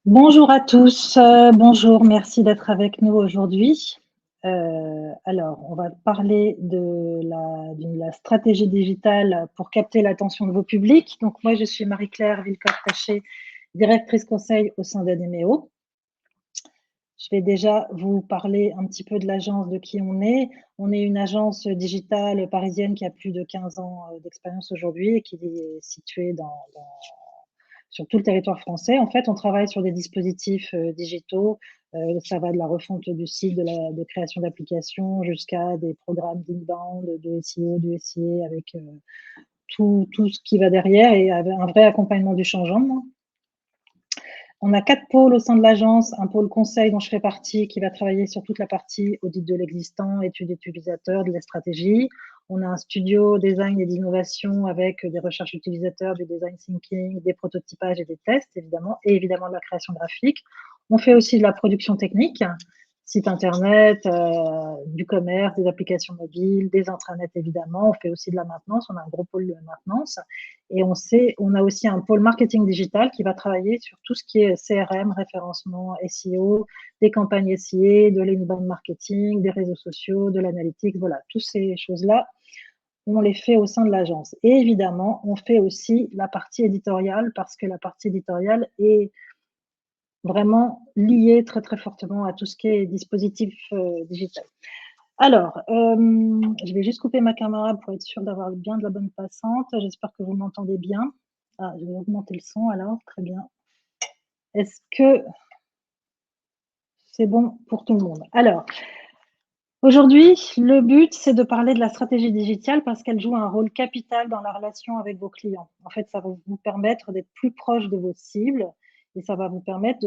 Bonjour à tous, bonjour, merci d'être avec nous aujourd'hui. Alors, on va parler de la stratégie digitale pour capter l'attention de vos publics. Donc moi, je suis Marie-Claire Villecotte-Taché, directrice conseil au sein d'Ademeo. Je vais déjà vous parler un petit peu de l'agence, de qui on est. On est une agence digitale parisienne qui a plus de 15 ans d'expérience aujourd'hui et qui est située sur tout le territoire français. En fait, on travaille sur des dispositifs digitaux. Ça va de la refonte du site, de création d'applications, jusqu'à des programmes d'inbound, de SEO, de SIA, avec tout ce qui va derrière et avec un vrai accompagnement du changement. On a 4 pôles au sein de l'agence. Un pôle conseil dont je fais partie, qui va travailler sur toute la partie audit de l'existant, études utilisateurs, de la stratégie. On a un studio design et d'innovation avec des recherches utilisateurs, du design thinking, des prototypages et des tests, évidemment, et évidemment de la création graphique. On fait aussi de la production technique, site internet, du commerce, des applications mobiles, des intranets évidemment. On fait aussi de la maintenance, on a un gros pôle de maintenance. Et on a aussi un pôle marketing digital qui va travailler sur tout ce qui est CRM, référencement, SEO, des campagnes SIA, de l'inbound marketing, des réseaux sociaux, de l'analytics, voilà, toutes ces choses-là, on les fait au sein de l'agence. Et évidemment, on fait aussi la partie éditoriale parce que la partie éditoriale est vraiment liée très, très fortement à tout ce qui est dispositif digital. Alors, je vais juste couper ma caméra pour être sûre d'avoir bien de la bonne passante. J'espère que vous m'entendez bien. Ah, je vais augmenter le son alors, très bien. Est-ce que c'est bon pour tout le monde? Alors, aujourd'hui, le but, c'est de parler de la stratégie digitale parce qu'elle joue un rôle capital dans la relation avec vos clients. En fait, ça va vous permettre d'être plus proche de vos cibles et ça va vous permettre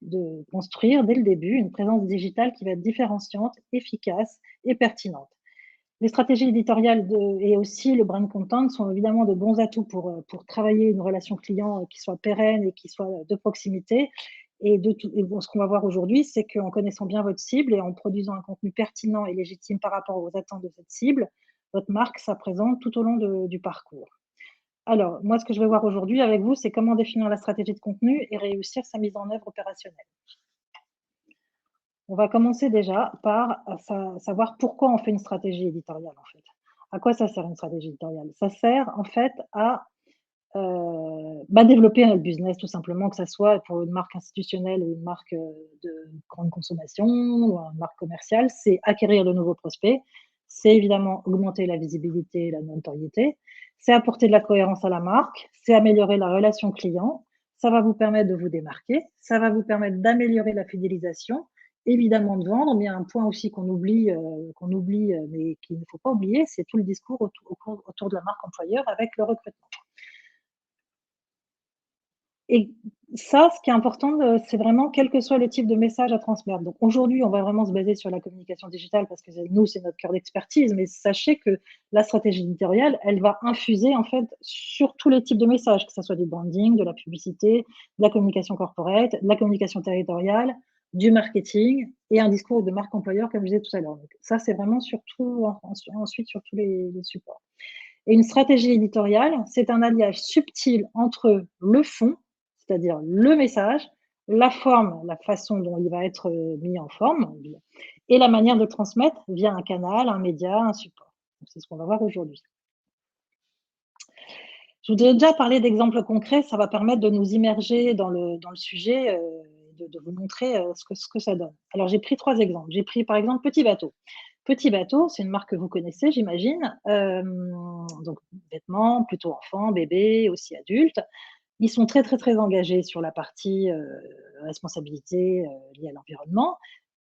de construire dès le début une présence digitale qui va être différenciante, efficace et pertinente. Les stratégies éditoriales et aussi le brand content sont évidemment de bons atouts pour travailler une relation client qui soit pérenne et qui soit de proximité. Et ce qu'on va voir aujourd'hui, c'est qu'en connaissant bien votre cible et en produisant un contenu pertinent et légitime par rapport aux attentes de cette cible, votre marque sera présente tout au long du parcours. Alors, moi, ce que je vais voir aujourd'hui avec vous, c'est comment définir la stratégie de contenu et réussir sa mise en œuvre opérationnelle. On va commencer déjà par savoir pourquoi on fait une stratégie éditoriale, en fait. À quoi ça sert une stratégie éditoriale? Ça sert, en fait, à développer le business, tout simplement, que ça soit pour une marque institutionnelle ou une marque de grande consommation ou une marque commerciale. C'est acquérir de nouveaux prospects. C'est évidemment augmenter la visibilité et la notoriété. C'est apporter de la cohérence à la marque. C'est améliorer la relation client. Ça va vous permettre de vous démarquer. Ça va vous permettre d'améliorer la fidélisation, évidemment de vendre, mais il y a un point aussi qu'on oublie, mais qu'il ne faut pas oublier, c'est tout le discours autour de la marque employeur avec le recrutement. Et ça, ce qui est important, c'est vraiment quel que soit le type de message à transmettre. Donc aujourd'hui, on va vraiment se baser sur la communication digitale parce que nous, c'est notre cœur d'expertise, mais sachez que la stratégie éditoriale, elle va infuser en fait sur tous les types de messages, que ce soit du branding, de la publicité, de la communication corporate, de la communication territoriale, du marketing et un discours de marque employeur, comme je disais tout à l'heure. Donc ça, c'est vraiment ensuite sur tous les supports. Et une stratégie éditoriale, c'est un alliage subtil entre le fond, c'est-à-dire le message, la forme, la façon dont il va être mis en forme, et la manière de transmettre via un canal, un média, un support. C'est ce qu'on va voir aujourd'hui. Je voudrais déjà parler d'exemples concrets, ça va permettre de nous immerger dans le sujet, de vous montrer ce que ça donne. Alors j'ai pris 3 exemples. J'ai pris par exemple Petit Bateau. Petit Bateau, c'est une marque que vous connaissez, j'imagine. Donc vêtements, plutôt enfants, bébés, aussi adultes. Ils sont très, très, très engagés sur la partie responsabilité liée à l'environnement.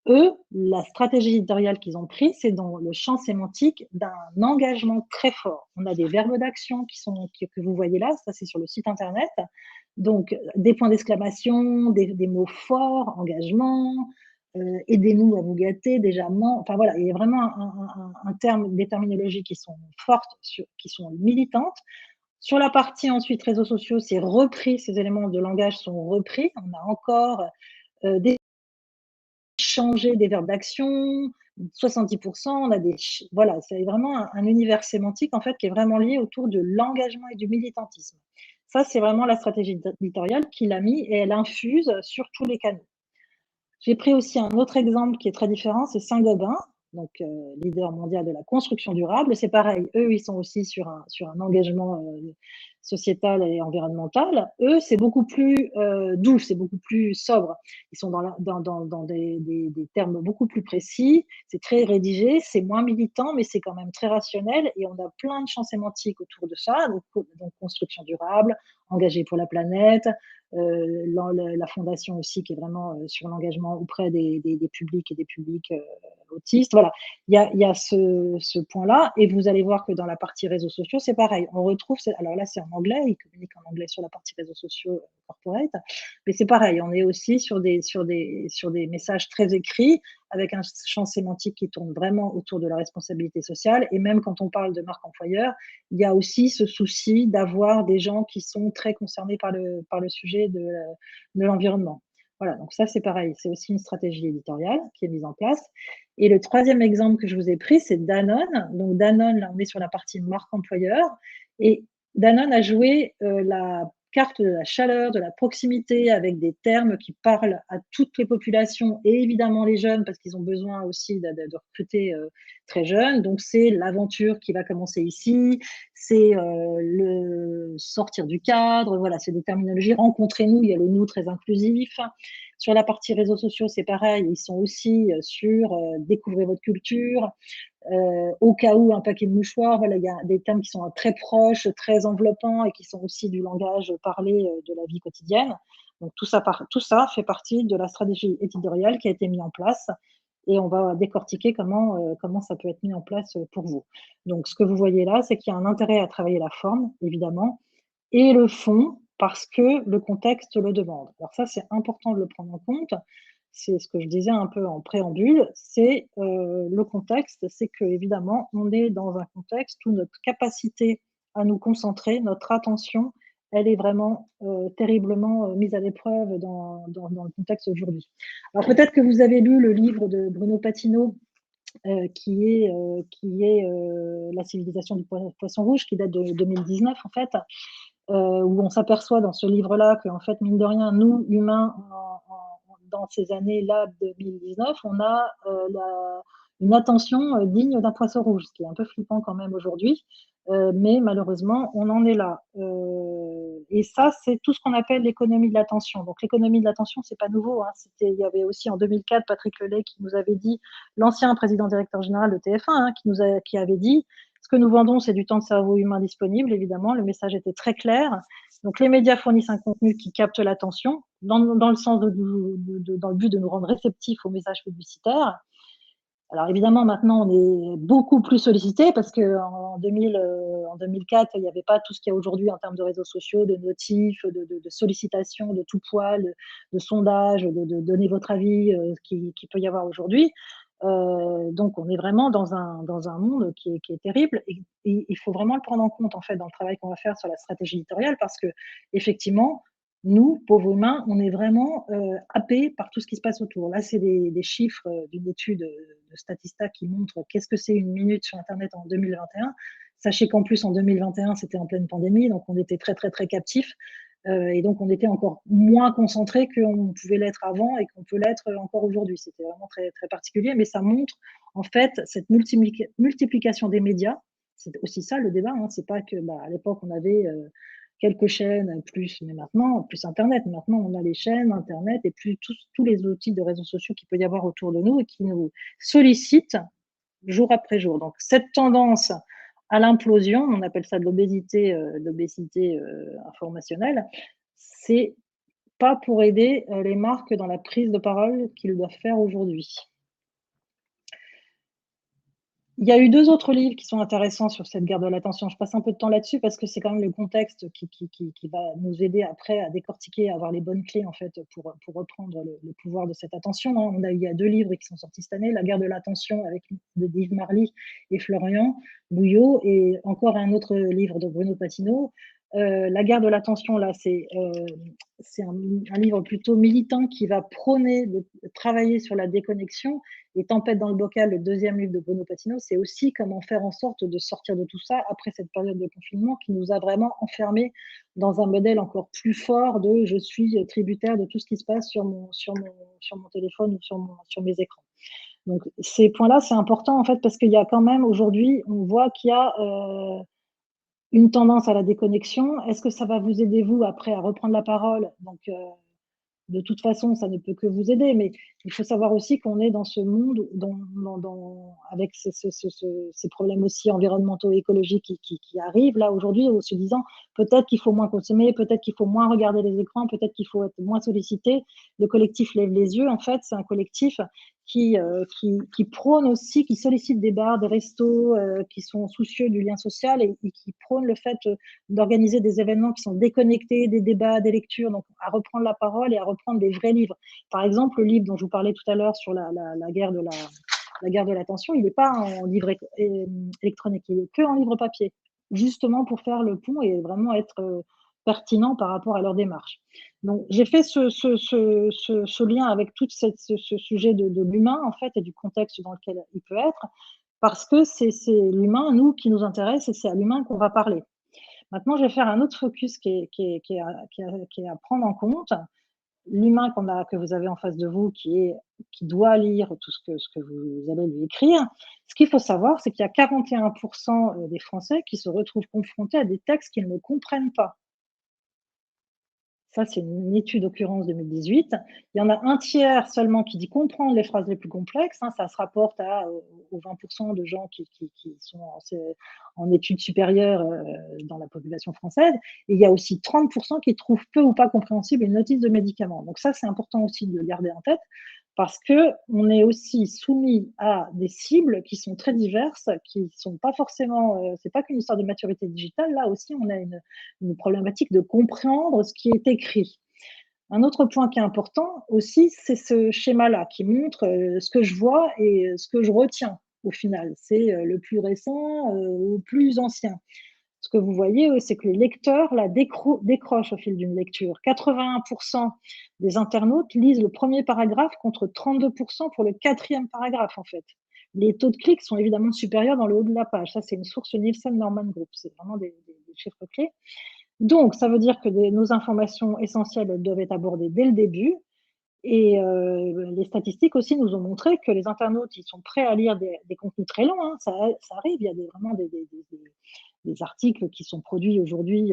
Eux, la stratégie éditoriale qu'ils ont prise, c'est dans le champ sémantique d'un engagement très fort. On a des verbes d'action que vous voyez là, ça c'est sur le site internet. Donc, des points d'exclamation, des mots forts, engagement, aidez-nous à vous gâter, déjà, enfin voilà, il y a vraiment un terme, des terminologies qui sont fortes, qui sont militantes. Sur la partie ensuite réseaux sociaux, c'est repris, ces éléments de langage sont repris. On a encore des changer des verbes d'action, 70%, on a voilà, c'est vraiment un univers sémantique en fait qui est vraiment lié autour de l'engagement et du militantisme. Ça, c'est vraiment la stratégie éditoriale qu'il a mis et elle infuse sur tous les canaux. J'ai pris aussi un autre exemple qui est très différent, c'est Saint-Gobain, donc leader mondial de la construction durable. C'est pareil, eux, ils sont aussi sur un engagement sociétal et environnemental. Eux, c'est beaucoup plus doux, c'est beaucoup plus sobre. Ils sont dans des termes beaucoup plus précis, c'est très rédigé, c'est moins militant, mais c'est quand même très rationnel et on a plein de champs sémantiques autour de ça. Donc construction durable, engagé pour la planète, la fondation aussi qui est vraiment sur l'engagement auprès des publics et des publics autistes. Voilà, il y a ce point-là. Et vous allez voir que dans la partie réseaux sociaux, c'est pareil. On retrouve, alors là, c'est en anglais, ils communiquent en anglais sur la partie réseaux sociaux corporate, mais c'est pareil. On est aussi sur des messages très écrits avec un champ sémantique qui tourne vraiment autour de la responsabilité sociale. Et même quand on parle de marque employeur, il y a aussi ce souci d'avoir des gens qui sont très concernés par le sujet de l'environnement. Voilà, donc ça, c'est pareil, c'est aussi une stratégie éditoriale qui est mise en place. Et le troisième exemple que je vous ai pris, c'est Danone. Donc Danone, là, on est sur la partie marque employeur. Et Danone a joué la carte de la chaleur, de la proximité, avec des termes qui parlent à toutes les populations et évidemment les jeunes, parce qu'ils ont besoin aussi de recruter très jeunes. Donc c'est l'aventure qui va commencer ici, c'est le sortir du cadre, voilà, c'est des terminologies. Rencontrez-nous, il y a le nous très inclusif. Sur la partie réseaux sociaux, c'est pareil, ils sont aussi sur découvrez votre culture, au cas où un paquet de mouchoirs, voilà, il y a des termes qui sont très proches, très enveloppants et qui sont aussi du langage parlé de la vie quotidienne. Donc tout ça fait partie de la stratégie éditoriale qui a été mise en place et on va décortiquer comment ça peut être mis en place pour vous. Donc ce que vous voyez là, c'est qu'il y a un intérêt à travailler la forme, évidemment, et le fond, parce que le contexte le demande. Alors ça, c'est important de le prendre en compte. C'est ce que je disais un peu en préambule, c'est le contexte, c'est qu'évidemment, on est dans un contexte où notre capacité à nous concentrer, notre attention, elle est vraiment terriblement mise à l'épreuve dans le contexte aujourd'hui. Alors peut-être que vous avez lu le livre de Bruno Patino qui est La civilisation du poisson rouge, qui date de 2019 en fait, où on s'aperçoit dans ce livre-là qu'en fait, mine de rien, nous, humains, dans ces années-là, 2019, on a une attention digne d'un poisson rouge, ce qui est un peu flippant quand même aujourd'hui, mais malheureusement, on en est là. Et ça, c'est tout ce qu'on appelle l'économie de l'attention. Donc l'économie de l'attention, c'est pas nouveau. Hein. Il y avait aussi en 2004 Patrick Lelay qui nous avait dit, l'ancien président directeur général de TF1, hein, qui avait dit ce que nous vendons, c'est du temps de cerveau humain disponible, évidemment. Le message était très clair. Donc, les médias fournissent un contenu qui capte l'attention dans le sens dans le but de nous rendre réceptifs aux messages publicitaires. Alors, évidemment, maintenant, on est beaucoup plus sollicité parce qu'en 2004, il n'y avait pas tout ce qu'il y a aujourd'hui en termes de réseaux sociaux, de notifs, de sollicitations de tout poil, de sondages, de donner votre avis qui peut y avoir aujourd'hui. Donc, on est vraiment dans un monde qui est terrible et il faut vraiment le prendre en compte en fait dans le travail qu'on va faire sur la stratégie éditoriale parce que effectivement, nous, pauvres humains, on est vraiment happés par tout ce qui se passe autour. Là, c'est des chiffres d'une étude de Statista qui montre qu'est-ce que c'est une minute sur Internet en 2021. Sachez qu'en plus, en 2021, c'était en pleine pandémie, donc on était très, très, très captifs. Et donc, on était encore moins concentré qu'on pouvait l'être avant et qu'on peut l'être encore aujourd'hui. C'était vraiment très, très particulier, mais ça montre en fait cette multiplication des médias. C'est aussi ça le débat. Hein. C'est pas que à l'époque on avait quelques chaînes plus, mais maintenant plus Internet. Maintenant, on a les chaînes, Internet et plus tous les outils de réseaux sociaux qu'il peut y avoir autour de nous et qui nous sollicitent jour après jour. Donc, cette tendance à l'implosion, on appelle ça de l'obésité informationnelle, c'est pas pour aider les marques dans la prise de parole qu'ils doivent faire aujourd'hui. Il y a eu 2 autres livres qui sont intéressants sur cette guerre de l'attention. Je passe un peu de temps là-dessus parce que c'est quand même le contexte qui va nous aider après à décortiquer, à avoir les bonnes clés en fait pour reprendre le pouvoir de cette attention, hein. Il y a 2 livres qui sont sortis cette année, La guerre de l'attention avec de Yves Marly et Florian Bouillot et encore un autre livre de Bruno Patino, La guerre de l'attention, là, c'est un livre plutôt militant qui va prôner de travailler sur la déconnexion, et Tempête dans le bocal, le deuxième livre de Bruno Patino, c'est aussi comment faire en sorte de sortir de tout ça après cette période de confinement qui nous a vraiment enfermés dans un modèle encore plus fort de je suis tributaire de tout ce qui se passe sur mon téléphone ou sur mes écrans. Donc ces points-là, c'est important en fait parce qu'il y a quand même aujourd'hui, on voit qu'il y a une tendance à la déconnexion. Est-ce que ça va vous aider vous après à reprendre la parole? Donc de toute façon, ça ne peut que vous aider, mais il faut savoir aussi qu'on est dans ce monde avec ces problèmes aussi environnementaux et écologiques qui arrivent là aujourd'hui, en se disant peut-être qu'il faut moins consommer, peut-être qu'il faut moins regarder les écrans, peut-être qu'il faut être moins sollicité. Le collectif Lève les yeux, en fait, c'est un collectif qui prône aussi, qui sollicite des bars, des restos, qui sont soucieux du lien social et qui prône le fait d'organiser des événements qui sont déconnectés, des débats, des lectures, donc à reprendre la parole et à reprendre des vrais livres. Par exemple, le livre dont je vous parlais tout à l'heure sur la guerre de l'attention, il n'est pas en livre électronique, il est que en livre papier, justement pour faire le pont et vraiment être pertinent par rapport à leur démarche. Donc, j'ai fait ce lien avec tout ce sujet de l'humain, en fait, et du contexte dans lequel il peut être, parce que c'est l'humain, nous, qui nous intéresse, et c'est à l'humain qu'on va parler. Maintenant, je vais faire un autre focus qui est à prendre en compte. L'humain que vous avez en face de vous, qui doit lire tout ce que vous allez lui écrire. Ce qu'il faut savoir, c'est qu'il y a 41% des Français qui se retrouvent confrontés à des textes qu'ils ne comprennent pas. Ça, c'est une étude Occurrence 2018. Il y en a un tiers seulement qui dit comprendre les phrases les plus complexes. Ça se rapporte aux 20% de gens qui sont en études supérieures dans la population française. Et il y a aussi 30% qui trouvent peu ou pas compréhensible une notice de médicament. Donc ça, c'est important aussi de le garder en tête parce qu'on est aussi soumis à des cibles qui sont très diverses, qui sont pas forcément, c'est pas qu'une histoire de maturité digitale, là aussi on a une problématique de comprendre ce qui est écrit. Un autre point qui est important aussi, c'est ce schéma-là qui montre ce que je vois et ce que je retiens au final. C'est le plus récent au plus ancien. Ce que vous voyez, c'est que les lecteurs là, décrochent au fil d'une lecture. 81% des internautes lisent le premier paragraphe contre 32% pour le quatrième paragraphe, en fait. Les taux de clics sont évidemment supérieurs dans le haut de la page. Ça, c'est une source Nielsen Norman Group. C'est vraiment des chiffres clés. Donc, ça veut dire que nos informations essentielles elles doivent être abordées dès le début. Et les statistiques aussi nous ont montré que les internautes, ils sont prêts à lire des contenus très longs. Ça arrive, il y a vraiment des articles qui sont produits aujourd'hui,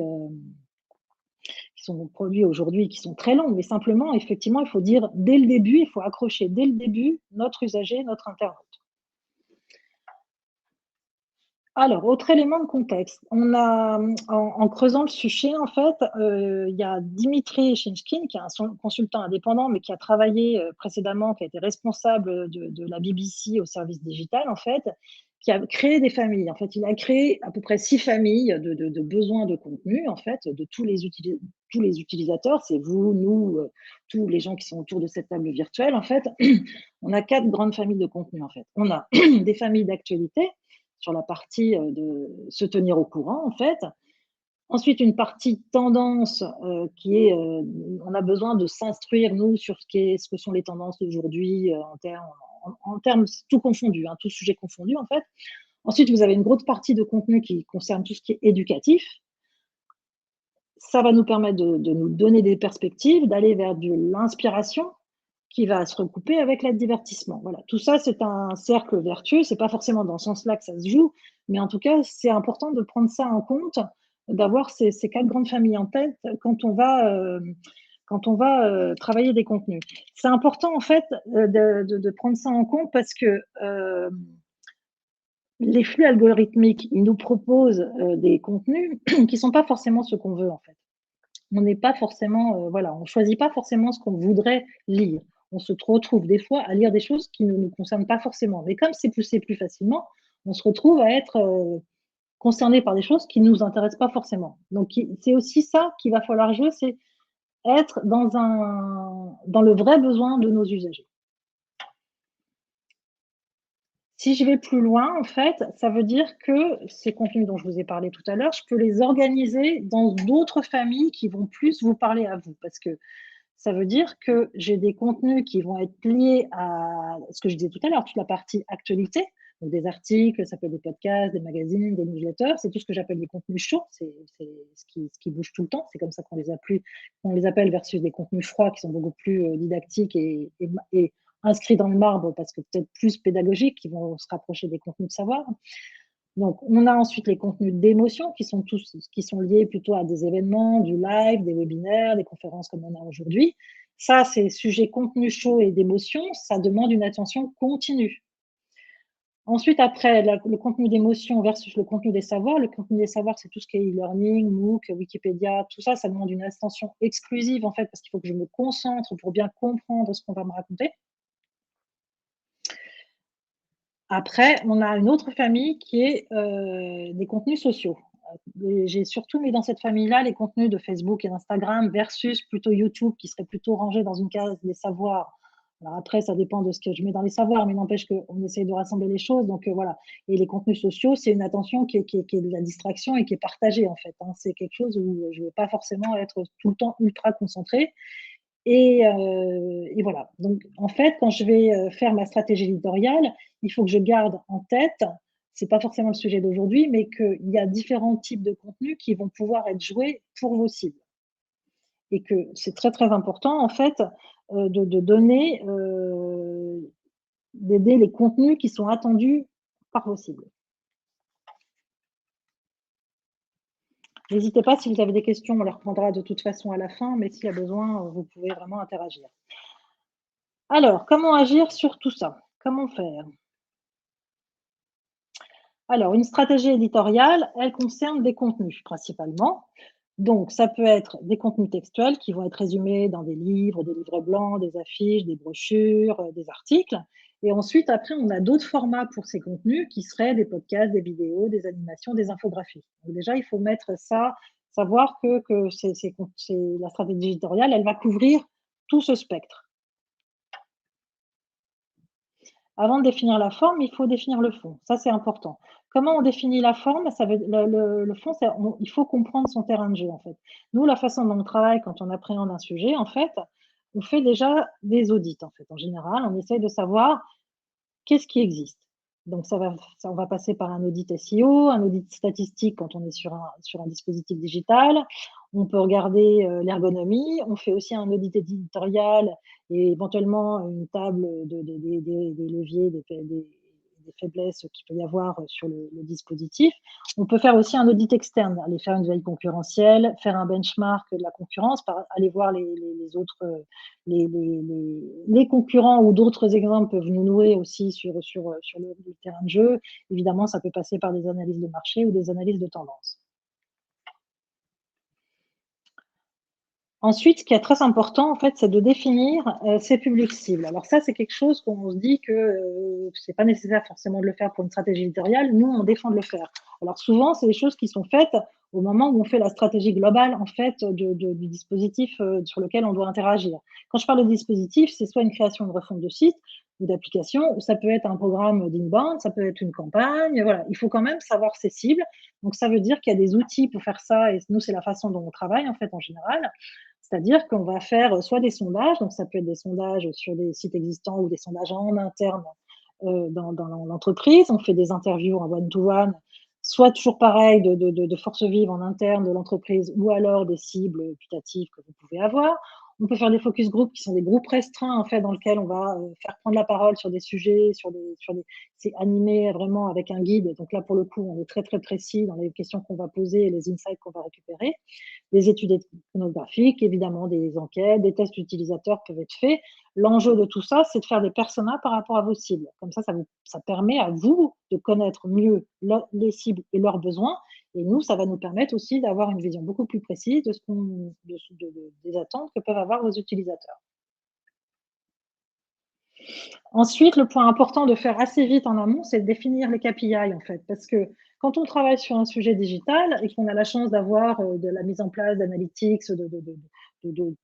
qui sont très longs. Mais simplement, effectivement, il faut dire dès le début, il faut accrocher dès le début notre usager, notre internaute. Alors, autre élément de contexte, on a, en creusant le sujet, en fait, il y a Dimitri Chinchkin, qui est un consultant indépendant, mais qui a travaillé précédemment, qui a été responsable de la BBC au service digital, en fait, qui a créé des familles. En fait, il a créé à peu près 6 familles de besoins de contenu, en fait, de tous les utilisateurs. C'est vous, nous, tous les gens qui sont autour de cette table virtuelle, en fait. On a 4 grandes familles de contenu, en fait. On a des familles d'actualité, sur la partie de se tenir au courant, en fait. Ensuite, une partie tendance qui est, on a besoin de s'instruire, nous, sur ce que sont les tendances d'aujourd'hui en termes tout confondu, tout sujet confondu, en fait. Ensuite, vous avez une grosse partie de contenu qui concerne tout ce qui est éducatif. Ça va nous permettre de nous donner des perspectives, d'aller vers de l'inspiration, qui va se recouper avec le divertissement. Voilà, tout ça, c'est un cercle vertueux. C'est pas forcément dans ce sens-là que ça se joue, mais en tout cas, c'est important de prendre ça en compte, d'avoir ces 4 grandes familles en tête quand on va travailler des contenus. C'est important, en fait, de prendre ça en compte parce que les flux algorithmiques, ils nous proposent des contenus qui sont pas forcément ce qu'on veut, en fait. On n'est pas forcément, voilà, on choisit pas forcément ce qu'on voudrait lire. On se retrouve des fois à lire des choses qui ne nous concernent pas forcément. Mais comme c'est poussé plus facilement, on se retrouve à être concerné par des choses qui ne nous intéressent pas forcément. Donc, c'est aussi ça qu'il va falloir jouer, c'est être dans le vrai besoin de nos usagers. Si je vais plus loin, en fait, ça veut dire que ces contenus dont je vous ai parlé tout à l'heure, je peux les organiser dans d'autres familles qui vont plus vous parler à vous. Parce que ça veut dire que j'ai des contenus qui vont être liés à ce que je disais tout à l'heure, toute la partie actualité, donc des articles, ça peut être des podcasts, des magazines, des newsletters, c'est tout ce que j'appelle des contenus chauds, c'est ce qui bouge tout le temps, c'est comme ça qu'on les appelle versus des contenus froids qui sont beaucoup plus didactiques et inscrits dans le marbre parce que peut-être plus pédagogiques, qui vont se rapprocher des contenus de savoir. Donc, on a ensuite les contenus d'émotion qui sont liés plutôt à des événements, du live, des webinaires, des conférences comme on a aujourd'hui. Ça, c'est sujet contenu chaud et d'émotion, ça demande une attention continue. Ensuite, après, le contenu d'émotion versus le contenu des savoirs. Le contenu des savoirs, c'est tout ce qui est e-learning, MOOC, Wikipédia, tout ça, ça demande une attention exclusive, en fait, parce qu'il faut que je me concentre pour bien comprendre ce qu'on va me raconter. Après, on a une autre famille qui est des contenus sociaux. J'ai surtout mis dans cette famille-là les contenus de Facebook et d'Instagram versus plutôt YouTube qui serait plutôt rangé dans une case des savoirs. Alors après, ça dépend de ce que je mets dans les savoirs, mais n'empêche qu'on essaye de rassembler les choses. Donc voilà. Et les contenus sociaux, c'est une attention qui est de la distraction et qui est partagée en fait, hein. C'est quelque chose où je ne vais pas forcément être tout le temps ultra concentrée. Et voilà. Donc, en fait, quand je vais faire ma stratégie éditoriale, il faut que je garde en tête, c'est pas forcément le sujet d'aujourd'hui, mais qu'il y a différents types de contenus qui vont pouvoir être joués pour vos cibles. Et que c'est très, très important, en fait, de donner, d'aider les contenus qui sont attendus par vos cibles. N'hésitez pas, si vous avez des questions, on les reprendra de toute façon à la fin, mais s'il y a besoin, vous pouvez vraiment interagir. Alors, comment agir sur tout ça? Comment faire? Alors, une stratégie éditoriale, elle concerne des contenus principalement. Donc, ça peut être des contenus textuels qui vont être résumés dans des livres blancs, des affiches, des brochures, des articles. Et ensuite, après, on a d'autres formats pour ces contenus qui seraient des podcasts, des vidéos, des animations, des infographies. Donc déjà, il faut mettre ça, savoir que la stratégie éditoriale, elle va couvrir tout ce spectre. Avant de définir la forme, il faut définir le fond. Ça, c'est important. Comment on définit la forme? Ça veut le fond, c'est il faut comprendre son terrain de jeu, en fait. Nous, la façon dont on travaille quand on appréhende un sujet, en fait, on fait déjà des audits, en fait. En général, on essaye de savoir qu'est-ce qui existe. Donc on va passer par un audit SEO, un audit statistique quand on est sur un dispositif digital. On peut regarder l'ergonomie. On fait aussi un audit éditorial et éventuellement une table des leviers, des faiblesses qu'il peut y avoir sur le dispositif. On peut faire aussi un audit externe, aller faire une veille concurrentielle, faire un benchmark de la concurrence, aller voir les autres, les concurrents ou d'autres exemples peuvent nous nourrir aussi sur le terrain de jeu. Évidemment, ça peut passer par des analyses de marché ou des analyses de tendance. Ensuite, ce qui est très important, en fait, c'est de définir ses publics cibles. Alors ça, c'est quelque chose qu'on se dit que c'est pas nécessaire forcément de le faire pour une stratégie éditoriale. Nous, on défend de le faire. Alors souvent, c'est des choses qui sont faites au moment où on fait la stratégie globale, en fait, du dispositif sur lequel on doit interagir. Quand je parle de dispositif, c'est soit une création de refonte de site ou d'application, ou ça peut être un programme d'inbound, ça peut être une campagne. Voilà, il faut quand même savoir ses cibles. Donc ça veut dire qu'il y a des outils pour faire ça, et nous, c'est la façon dont on travaille, en fait, en général. C'est-à-dire qu'on va faire soit des sondages, donc ça peut être des sondages sur des sites existants ou des sondages en interne dans l'entreprise. On fait des interviews en one-to-one, soit toujours pareil de force vive en interne de l'entreprise ou alors des cibles putatives que vous pouvez avoir. On peut faire des focus group qui sont des groupes restreints en fait dans lesquels on va faire prendre la parole sur des sujets, c'est animé vraiment avec un guide. Donc là pour le coup on est très très précis dans les questions qu'on va poser et les insights qu'on va récupérer. Des études ethnographiques, évidemment des enquêtes, des tests utilisateurs peuvent être faits. L'enjeu de tout ça, c'est de faire des personas par rapport à vos cibles. Comme ça permet à vous de connaître mieux les cibles et leurs besoins. Et nous, ça va nous permettre aussi d'avoir une vision beaucoup plus précise des attentes que peuvent avoir vos utilisateurs. Ensuite, le point important de faire assez vite en amont, c'est de définir les KPI en fait. Parce que quand on travaille sur un sujet digital et qu'on a la chance d'avoir de la mise en place d'analytics,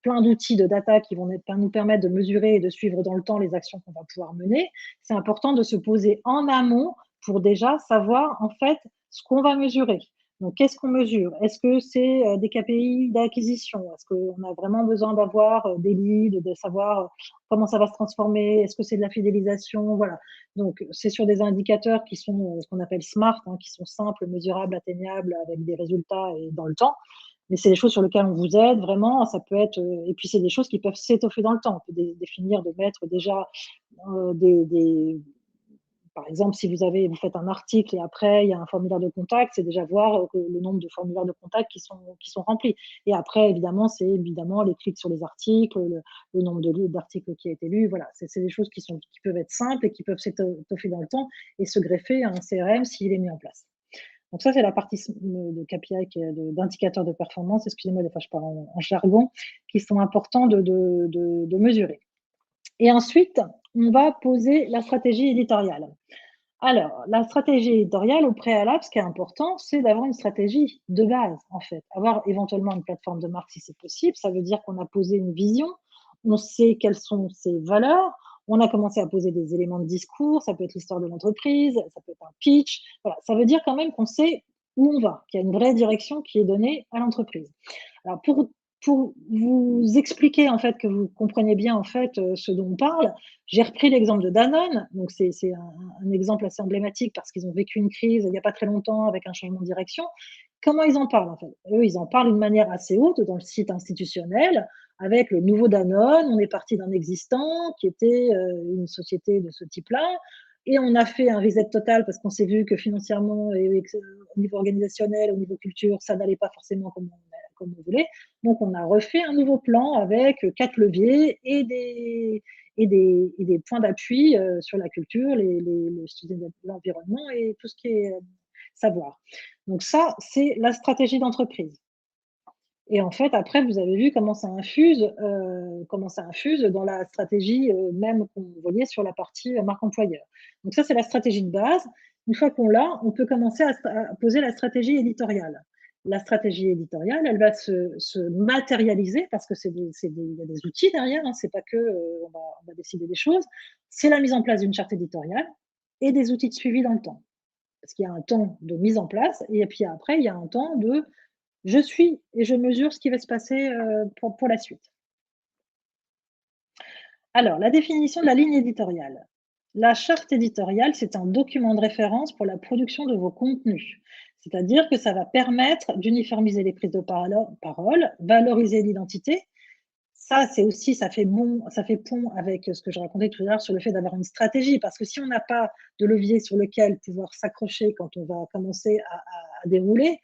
plein d'outils de data qui vont nous permettre de mesurer et de suivre dans le temps les actions qu'on va pouvoir mener, c'est important de se poser en amont pour déjà savoir en fait ce qu'on va mesurer. Donc, qu'est-ce qu'on mesure? Est-ce que c'est des KPI d'acquisition? Est-ce qu'on a vraiment besoin d'avoir des leads, de savoir comment ça va se transformer? Est-ce que c'est de la fidélisation? Voilà. Donc, c'est sur des indicateurs qui sont ce qu'on appelle SMART, hein, qui sont simples, mesurables, atteignables, avec des résultats et dans le temps. Mais c'est des choses sur lesquelles on vous aide vraiment. Ça peut être, et puis c'est des choses qui peuvent s'étoffer dans le temps. On peut définir, de mettre déjà des par exemple, si vous faites un article et après il y a un formulaire de contact, c'est déjà voir le nombre de formulaires de contact qui sont remplis. Et après, évidemment, c'est évidemment les clics sur les articles, le nombre d'articles qui a été lu. Voilà, c'est des choses qui peuvent être simples et qui peuvent s'étoffer dans le temps et se greffer à un CRM s'il est mis en place. Donc ça, c'est la partie de KPI, d'indicateurs de performance, excusez-moi, des fois je parle en jargon, qui sont importants de mesurer. Et ensuite, on va poser la stratégie éditoriale. Alors, la stratégie éditoriale, au préalable, ce qui est important, c'est d'avoir une stratégie de base, en fait. Avoir éventuellement une plateforme de marque si c'est possible. Ça veut dire qu'on a posé une vision, on sait quelles sont ses valeurs, on a commencé à poser des éléments de discours, ça peut être l'histoire de l'entreprise, ça peut être un pitch. Voilà, ça veut dire quand même qu'on sait où on va, qu'il y a une vraie direction qui est donnée à l'entreprise. Alors, pour vous expliquer, en fait, que vous compreniez bien, en fait, ce dont on parle, j'ai repris l'exemple de Danone. Donc c'est un exemple assez emblématique parce qu'ils ont vécu une crise il n'y a pas très longtemps avec un changement de direction. Comment ils en parlent, en fait? Eux, ils en parlent d'une manière assez haute dans le site institutionnel avec le nouveau Danone. On est parti d'un existant qui était, une société de ce type-là et on a fait un reset total parce qu'on s'est vu que financièrement et que au niveau organisationnel, au niveau culture, ça n'allait pas forcément comme on voulait. Donc on a refait un nouveau plan avec 4 leviers et des points d'appui sur la culture, le sujet de l'environnement et tout ce qui est savoir. Donc ça, c'est la stratégie d'entreprise. Et en fait, après, vous avez vu comment ça infuse dans la stratégie même qu'on voyait sur la partie marque employeur. Donc ça, c'est la stratégie de base. Une fois qu'on l'a, on peut commencer à poser la stratégie éditoriale. La stratégie éditoriale, elle va se matérialiser parce que il y a des outils derrière, hein, c'est pas que on va décider des choses. C'est la mise en place d'une charte éditoriale et des outils de suivi dans le temps. Parce qu'il y a un temps de mise en place et puis après, il y a un temps de je suis et je mesure ce qui va se passer pour la suite. Alors, la définition de la ligne éditoriale. La charte éditoriale, c'est un document de référence pour la production de vos contenus. C'est-à-dire que ça va permettre d'uniformiser les prises de parole, valoriser l'identité. Ça, c'est aussi, ça fait pont avec ce que je racontais tout à l'heure sur le fait d'avoir une stratégie. Parce que si on n'a pas de levier sur lequel pouvoir s'accrocher quand on va commencer à dérouler,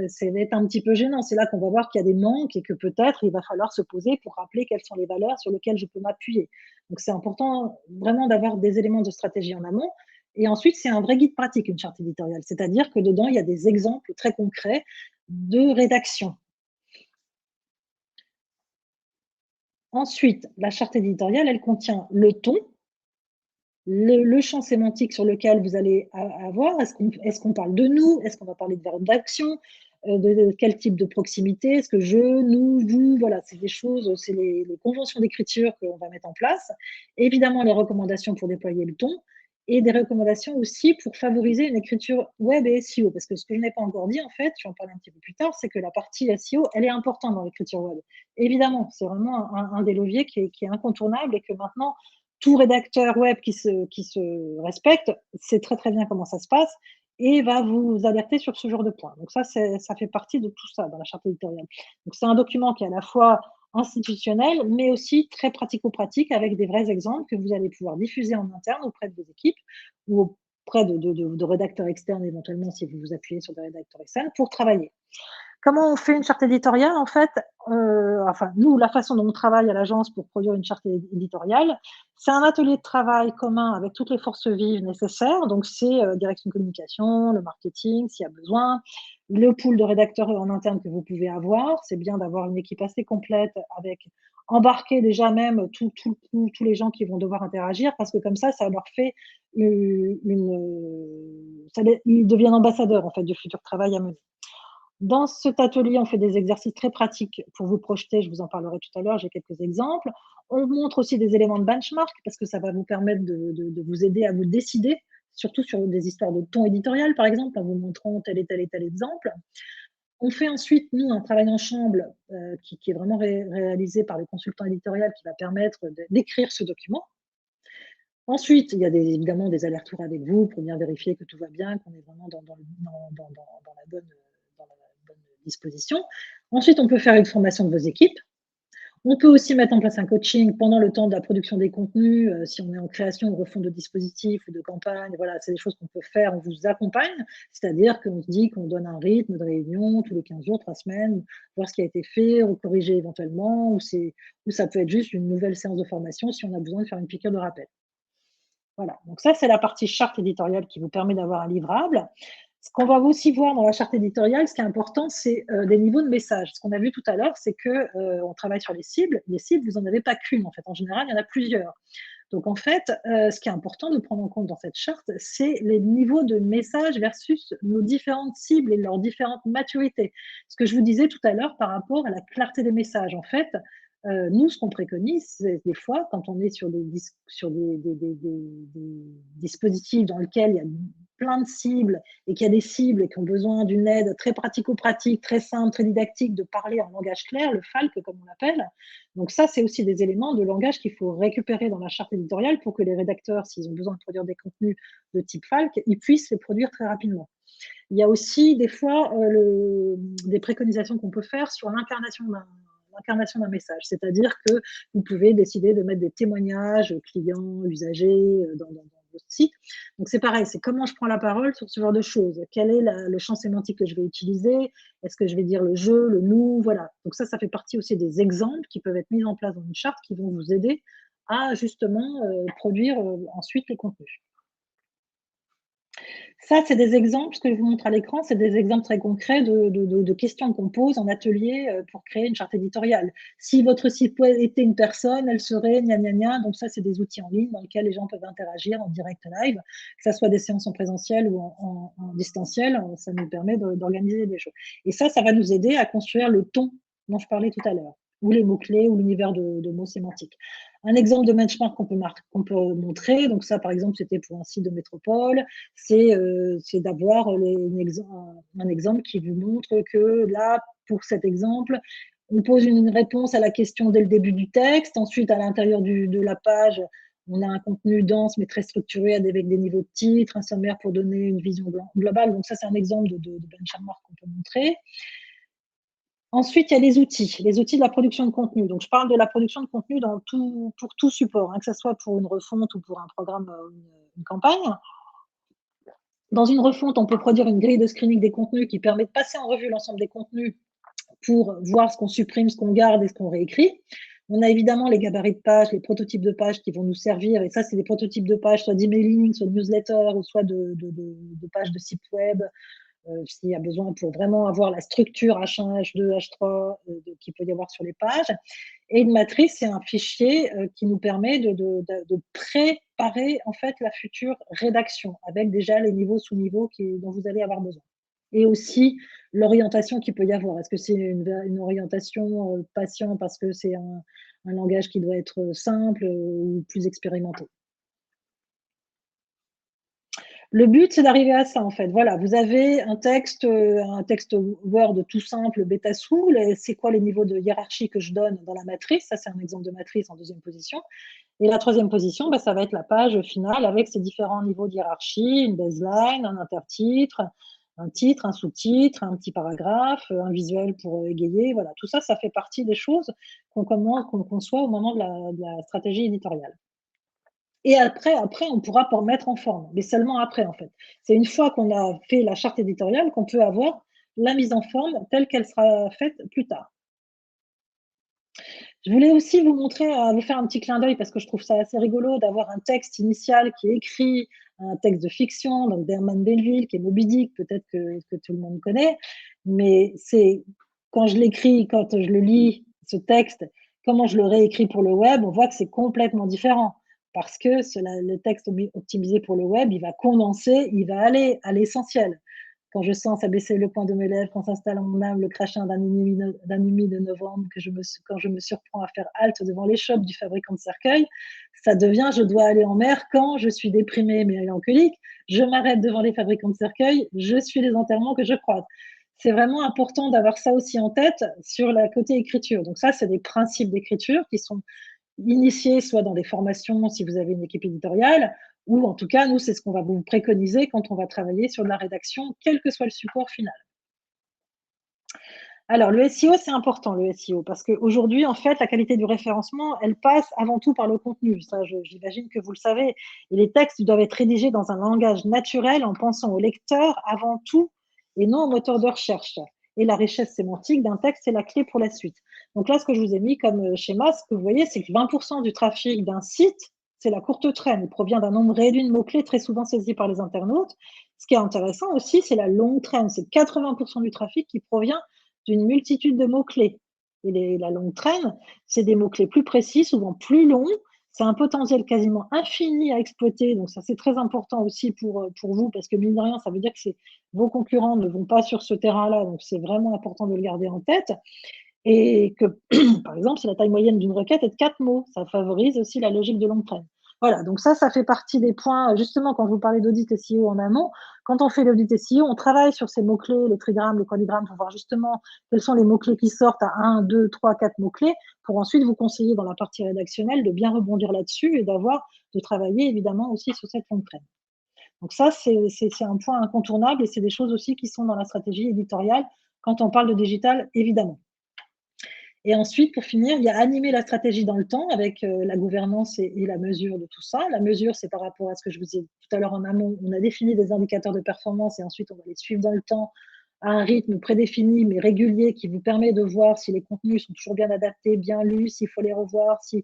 ça va être un petit peu gênant. C'est là qu'on va voir qu'il y a des manques et que peut-être il va falloir se poser pour rappeler quelles sont les valeurs sur lesquelles je peux m'appuyer. Donc c'est important vraiment d'avoir des éléments de stratégie en amont. Et ensuite, c'est un vrai guide pratique, une charte éditoriale. C'est-à-dire que dedans, il y a des exemples très concrets de rédaction. Ensuite, la charte éditoriale, elle contient le ton, le champ sémantique sur lequel vous allez avoir. Est-ce qu'on parle de nous? Est-ce qu'on va parler de verbes d'action? De quel type de proximité? Est-ce que je, nous, vous? Voilà, c'est des choses, c'est les conventions d'écriture qu'on va mettre en place. Évidemment, les recommandations pour déployer le ton et des recommandations aussi pour favoriser une écriture web et SEO. Parce que ce que je n'ai pas encore dit, en fait, je vais en parler un petit peu plus tard, c'est que la partie SEO, elle est importante dans l'écriture web. Évidemment, c'est vraiment un des leviers qui est incontournable et que maintenant, tout rédacteur web qui se respecte sait très, très bien comment ça se passe et va vous alerter sur ce genre de points. Donc ça, ça fait partie de tout ça dans la charte éditoriale. Donc c'est un document qui est à la fois institutionnel, mais aussi très pratico-pratique avec des vrais exemples que vous allez pouvoir diffuser en interne auprès de vos équipes ou auprès de rédacteurs externes éventuellement si vous vous appuyez sur des rédacteurs externes pour travailler. Comment on fait une charte éditoriale? En fait, enfin, nous, la façon dont on travaille à l'agence pour produire une charte éditoriale, c'est un atelier de travail commun avec toutes les forces vives nécessaires. Donc, c'est direction de communication, le marketing, s'il y a besoin, le pool de rédacteurs en interne que vous pouvez avoir. C'est bien d'avoir une équipe assez complète avec embarquer déjà même tous les gens qui vont devoir interagir parce que comme ça leur fait ils deviennent ambassadeurs en fait du futur travail à mener. Dans cet atelier, on fait des exercices très pratiques pour vous projeter, je vous en parlerai tout à l'heure, j'ai quelques exemples. On vous montre aussi des éléments de benchmark parce que ça va vous permettre de vous aider à vous décider, surtout sur des histoires de ton éditorial, par exemple, en vous montrant tel et tel et tel exemple. On fait ensuite, nous, un travail en chambre qui est vraiment réalisé par le consultant éditorial qui va permettre d'écrire ce document. Ensuite, il y a évidemment des allers-retours avec vous pour bien vérifier que tout va bien, qu'on est vraiment dans la bonne disposition. Ensuite, on peut faire une formation de vos équipes. On peut aussi mettre en place un coaching pendant le temps de la production des contenus, si on est en création ou refonte de dispositifs ou de campagne. Voilà, c'est des choses qu'on peut faire, on vous accompagne. C'est-à-dire qu'on se dit qu'on donne un rythme de réunion tous les 15 jours, 3 semaines, voir ce qui a été fait, recorriger éventuellement, ou ça peut être juste une nouvelle séance de formation si on a besoin de faire une piqûre de rappel. Voilà, donc ça, c'est la partie charte éditoriale qui vous permet d'avoir un livrable. Ce qu'on va aussi voir dans la charte éditoriale, ce qui est important, c'est des niveaux de messages. Ce qu'on a vu tout à l'heure, c'est que on travaille sur les cibles. Les cibles, vous n'en avez pas qu'une, en fait. En général, il y en a plusieurs. Donc, en fait, ce qui est important de prendre en compte dans cette charte, c'est les niveaux de messages versus nos différentes cibles et leurs différentes maturités. Ce que je vous disais tout à l'heure par rapport à la clarté des messages. En fait, nous, ce qu'on préconise, c'est des fois, quand on est sur des dispositifs dans lesquels il y a plein de cibles et qu'il y a des cibles qui ont besoin d'une aide très pratico-pratique, très simple, très didactique, de parler en langage clair, le FALC comme on l'appelle. Donc ça, c'est aussi des éléments de langage qu'il faut récupérer dans la charte éditoriale pour que les rédacteurs, s'ils ont besoin de produire des contenus de type FALC, ils puissent les produire très rapidement. Il y a aussi des fois des préconisations qu'on peut faire sur l'incarnation d'un message. C'est-à-dire que vous pouvez décider de mettre des témoignages clients, usagers dans votre site. Donc c'est pareil, c'est comment je prends la parole sur ce genre de choses. Quel est le champ sémantique que je vais utiliser? Est-ce que je vais dire le je, le nous? Voilà. Donc ça fait partie aussi des exemples qui peuvent être mis en place dans une charte qui vont vous aider à justement produire ensuite les contenus. Ça, c'est des exemples, ce que je vous montre à l'écran, c'est des exemples très concrets de questions qu'on pose en atelier pour créer une charte éditoriale. Si votre site web était une personne, elle serait gna gna gna. Donc ça, c'est des outils en ligne dans lesquels les gens peuvent interagir en direct live, que ce soit des séances en présentiel ou en distanciel. Ça nous permet d'organiser des choses. Et ça va nous aider à construire le ton dont je parlais tout à l'heure, ou les mots-clés, ou l'univers de mots sémantiques. Un exemple de benchmark qu'on peut montrer, donc ça, par exemple, c'était pour un site de métropole, c'est d'avoir un exemple qui vous montre que là, pour cet exemple, on pose une réponse à la question dès le début du texte. Ensuite, à l'intérieur de la page, on a un contenu dense mais très structuré avec des niveaux de titres, un sommaire pour donner une vision globale. Donc ça, c'est un exemple de benchmark qu'on peut montrer. Ensuite, il y a les outils de la production de contenu. Donc, je parle de la production de contenu pour tout support, hein, que ce soit pour une refonte ou pour un programme, une campagne. Dans une refonte, on peut produire une grille de screening des contenus qui permet de passer en revue l'ensemble des contenus pour voir ce qu'on supprime, ce qu'on garde et ce qu'on réécrit. On a évidemment les gabarits de pages, les prototypes de pages qui vont nous servir. Et ça, c'est des prototypes de pages, soit d'emailing, soit de newsletter, ou soit de pages de site web, s'il y a besoin pour vraiment avoir la structure H1, H2, H3 qu'il peut y avoir sur les pages. Et une matrice, c'est un fichier qui nous permet de préparer en fait la future rédaction avec déjà les niveaux, sous-niveaux dont vous allez avoir besoin. Et aussi l'orientation qu'il peut y avoir. Est-ce que c'est une orientation patient parce que c'est un langage qui doit être simple ou plus expérimenté? Le but, c'est d'arriver à ça, en fait. Voilà, vous avez un texte Word tout simple, bêta soul. Et c'est quoi les niveaux de hiérarchie que je donne dans la matrice? Ça, c'est un exemple de matrice en deuxième position. Et la troisième position, bah, ça va être la page finale avec ses différents niveaux de hiérarchie, une baseline, un intertitre, un titre, un sous-titre, un petit paragraphe, un visuel pour égayer. Voilà, tout ça, ça fait partie des choses qu'on conçoit au moment de la stratégie éditoriale. Et après, on pourra pour mettre en forme, mais seulement après, en fait. C'est une fois qu'on a fait la charte éditoriale qu'on peut avoir la mise en forme telle qu'elle sera faite plus tard. Je voulais aussi vous montrer, vous faire un petit clin d'œil parce que je trouve ça assez rigolo d'avoir un texte initial qui est écrit, un texte de fiction, donc d'Herman Melville, qui est Moby Dick, peut-être que tout le monde connaît. Mais c'est quand je l'écris, quand je le lis, ce texte, comment je le réécris pour le web, on voit que c'est complètement différent. Parce que le texte optimisé pour le web, il va condenser, il va aller à l'essentiel. quand je sens s'abaisser le point de mes lèvres, quand s'installe en mon âme le crachin d'un humide novembre, quand je me surprends à faire halte devant l'échoppe du fabricant de cercueils, ça devient je dois aller en mer quand je suis déprimée, mélancolique, je m'arrête devant les fabricants de cercueils, je suis les enterrements que je croise. C'est vraiment important d'avoir ça aussi en tête sur la côté écriture. Donc ça, c'est des principes d'écriture qui sont initiés soit dans des formations si vous avez une équipe éditoriale, ou en tout cas, nous, c'est ce qu'on va vous préconiser quand on va travailler sur de la rédaction, quel que soit le support final. Alors, le SEO, c'est important, le SEO, parce qu'aujourd'hui, en fait, la qualité du référencement, elle passe avant tout par le contenu. Ça, j'imagine que vous le savez. Et les textes doivent être rédigés dans un langage naturel en pensant au lecteur avant tout et non au moteur de recherche. Et la richesse sémantique d'un texte, c'est la clé pour la suite. Donc là, ce que je vous ai mis comme schéma, ce que vous voyez, c'est que 20% du trafic d'un site, c'est la courte traîne. Il provient d'un nombre réduit de mots-clés très souvent saisis par les internautes. Ce qui est intéressant aussi, c'est la longue traîne. C'est 80% du trafic qui provient d'une multitude de mots-clés. Et la longue traîne, c'est des mots-clés plus précis, souvent plus longs. C'est un potentiel quasiment infini à exploiter. Donc ça, c'est très important aussi pour vous, parce que mine de rien, ça veut dire que vos concurrents ne vont pas sur ce terrain-là. Donc c'est vraiment important de le garder en tête. Et que, par exemple, si la taille moyenne d'une requête est de 4 mots, ça favorise aussi la logique de longue traîne. Voilà, donc ça fait partie des points, justement, quand vous parlez d'audit SEO en amont, quand on fait l'audit SEO, on travaille sur ces mots-clés, les trigrammes, les qualigrammes, pour voir justement quels sont les mots-clés qui sortent à 1, 2, 3, 4 mots-clés, pour ensuite vous conseiller dans la partie rédactionnelle de bien rebondir là-dessus et de travailler évidemment aussi sur cette longue traîne. Donc ça, c'est un point incontournable et c'est des choses aussi qui sont dans la stratégie éditoriale quand on parle de digital, évidemment. Et ensuite, pour finir, il y a animer la stratégie dans le temps avec la gouvernance et la mesure de tout ça. La mesure, c'est par rapport à ce que je vous disais tout à l'heure en amont. On a défini des indicateurs de performance et ensuite on va les suivre dans le temps à un rythme prédéfini mais régulier qui vous permet de voir si les contenus sont toujours bien adaptés, bien lus, s'il faut les revoir, si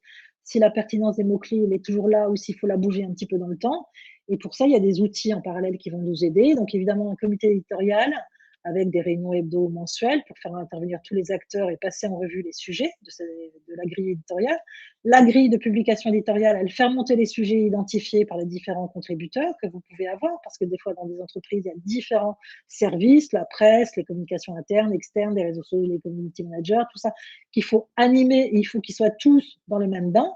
la pertinence des mots-clés est toujours là ou s'il faut la bouger un petit peu dans le temps. Et pour ça, il y a des outils en parallèle qui vont nous aider. Donc évidemment, un comité éditorial, avec des réunions hebdo-mensuelles pour faire intervenir tous les acteurs et passer en revue les sujets de la grille éditoriale. La grille de publication éditoriale, elle fait monter les sujets identifiés par les différents contributeurs que vous pouvez avoir, parce que des fois, dans des entreprises, il y a différents services, la presse, les communications internes, externes, les réseaux sociaux, les community managers, tout ça, qu'il faut animer et il faut qu'ils soient tous dans le même bain.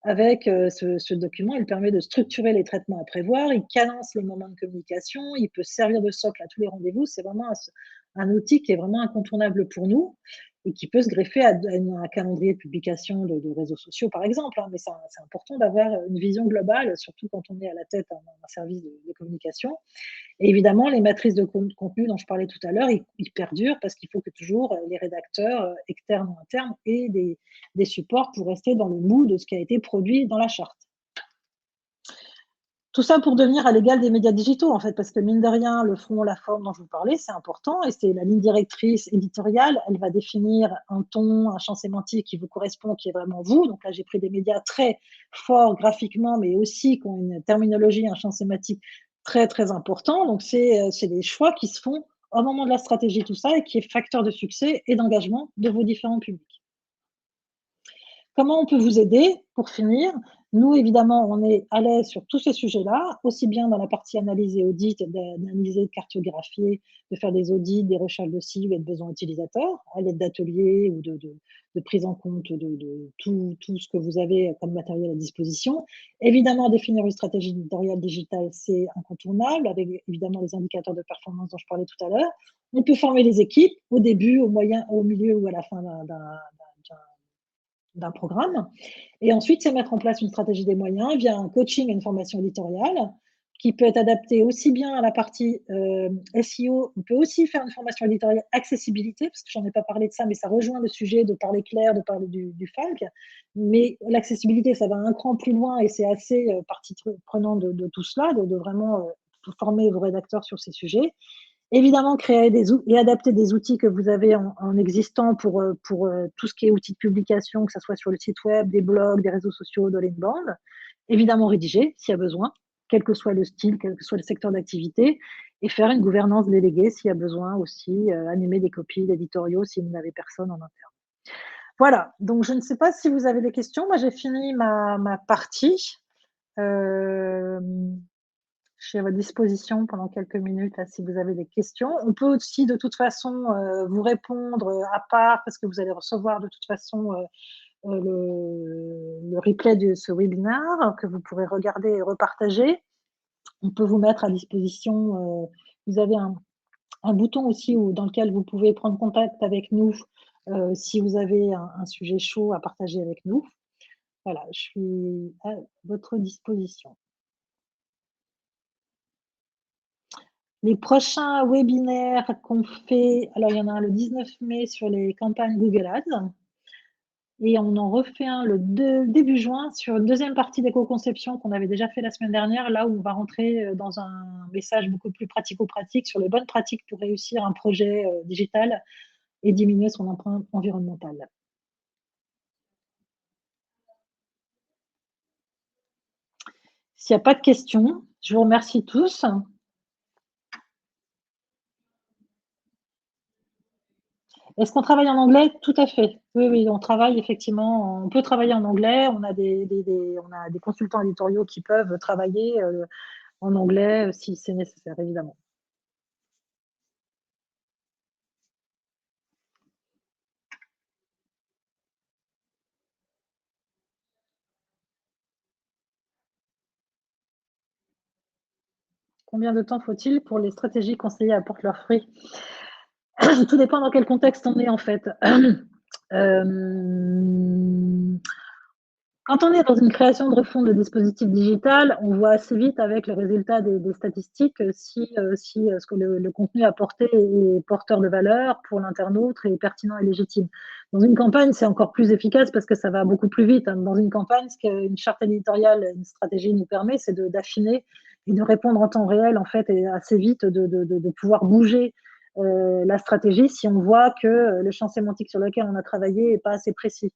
Avec ce document, il permet de structurer les traitements à prévoir, il cadence les moments de communication, il peut servir de socle à tous les rendez-vous. C'est vraiment un outil qui est vraiment incontournable pour nous et qui peut se greffer à un calendrier de publication de réseaux sociaux, par exemple. Hein. Mais c'est important d'avoir une vision globale, surtout quand on est à la tête d'un service de communication. Et évidemment, les matrices de contenu dont je parlais tout à l'heure, ils perdurent parce qu'il faut que toujours les rédacteurs, externes ou internes, aient des supports pour rester dans le mood de ce qui a été produit dans la charte. Tout ça pour devenir à l'égal des médias digitaux, en fait, parce que mine de rien, le fond, la forme dont je vous parlais, c'est important et c'est la ligne directrice éditoriale. Elle va définir un ton, un champ sémantique qui vous correspond, qui est vraiment vous. Donc là, j'ai pris des médias très forts graphiquement, mais aussi qui ont une terminologie, un champ sémantique très, très important. Donc, c'est des choix qui se font au moment de la stratégie, tout ça, et qui est facteur de succès et d'engagement de vos différents publics. Comment on peut vous aider pour finir? Nous, évidemment, on est à l'aise sur tous ces sujets-là, aussi bien dans la partie analyse et audit, d'analyser, de cartographier, de faire des audits, des recherches de cibles et de besoins utilisateurs, à l'aide d'ateliers ou de prise en compte de tout ce que vous avez comme matériel à disposition. Évidemment, définir une stratégie éditoriale digitale, c'est incontournable, avec évidemment les indicateurs de performance dont je parlais tout à l'heure. On peut former les équipes au début, au moyen, au milieu ou à la fin d'un programme. Et ensuite, c'est mettre en place une stratégie des moyens via un coaching et une formation éditoriale qui peut être adaptée aussi bien à la partie SEO. On peut aussi faire une formation éditoriale accessibilité, parce que j'en ai pas parlé de ça, mais ça rejoint le sujet de parler clair, de parler du FALC. Mais l'accessibilité, ça va un cran plus loin et c'est assez partie prenante de tout cela, de vraiment former vos rédacteurs sur ces sujets. Évidemment, créer et adapter des outils que vous avez en existant pour tout ce qui est outils de publication, que ce soit sur le site web, des blogs, des réseaux sociaux, de l'inbound. Évidemment, rédiger s'il y a besoin, quel que soit le style, quel que soit le secteur d'activité, et faire une gouvernance déléguée s'il y a besoin aussi, animer des copies d'éditoriaux si vous n'avez personne en interne. Voilà, donc je ne sais pas si vous avez des questions. Moi, j'ai fini ma partie. Je suis à votre disposition pendant quelques minutes là, si vous avez des questions. On peut aussi de toute façon, vous répondre, à part parce que vous allez recevoir de toute façon, le replay de ce webinaire que vous pourrez regarder et repartager. On peut vous mettre à disposition, vous avez un bouton aussi où dans lequel vous pouvez prendre contact avec nous, si vous avez un sujet chaud à partager avec nous. Voilà, je suis à votre disposition. Les prochains webinaires qu'on fait, alors il y en a un le 19 mai sur les campagnes Google Ads et on en refait un le début juin sur une deuxième partie d'éco-conception qu'on avait déjà fait la semaine dernière, là où on va rentrer, dans un message beaucoup plus pratico-pratique sur les bonnes pratiques pour réussir un projet, digital et diminuer son empreinte environnementale. S'il n'y a pas de questions, je vous remercie tous. Est-ce qu'on travaille en anglais? Tout à fait. Oui, oui, on travaille effectivement, on peut travailler en anglais. On a on a des consultants éditoriaux qui peuvent travailler, en anglais, si c'est nécessaire, évidemment. Combien de temps faut-il pour les stratégies conseillées apportent leurs fruits? Tout dépend dans quel contexte on est, en fait. Hem Quand on est dans une création de refonte de dispositif digital, on voit assez vite avec le résultat des statistiques si ce que le contenu apporté est porteur de valeur pour l'internaute et pertinent et légitime. Dans une campagne, c'est encore plus efficace parce que ça va beaucoup plus vite, hein. Dans une campagne, ce qu'une charte éditoriale, une stratégie nous permet, c'est d'affiner et de répondre en temps réel, en fait, et assez vite de pouvoir bouger la stratégie si on voit que le champ sémantique sur lequel on a travaillé est pas assez précis.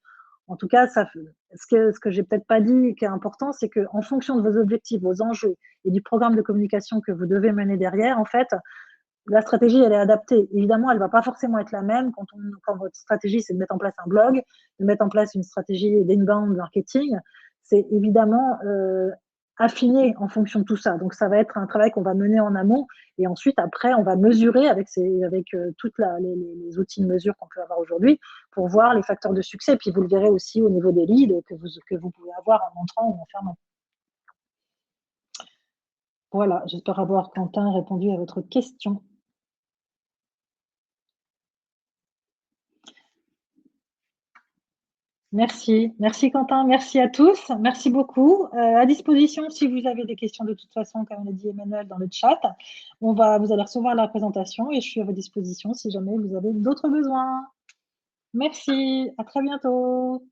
En tout cas, ce que j'ai peut-être pas dit, qui est important, c'est qu'en fonction de vos objectifs, vos enjeux et du programme de communication que vous devez mener derrière, en fait, la stratégie, elle est adaptée. Évidemment, elle va pas forcément être la même quand votre stratégie, c'est de mettre en place un blog, de mettre en place une stratégie d'inbound marketing. C'est évidemment affiné en fonction de tout ça. Donc, ça va être un travail qu'on va mener en amont et ensuite, après, on va mesurer avec toutes les outils de mesure qu'on peut avoir aujourd'hui pour voir les facteurs de succès. Puis, vous le verrez aussi au niveau des leads que vous pouvez avoir en entrant ou en fermant. Voilà, j'espère avoir, Quentin, répondu à votre question. Merci. Merci Quentin, merci à tous. Merci beaucoup. À disposition si vous avez des questions de toute façon, comme l'a dit Emmanuel dans le chat. Vous allez recevoir la présentation et je suis à votre disposition si jamais vous avez d'autres besoins. Merci, à très bientôt.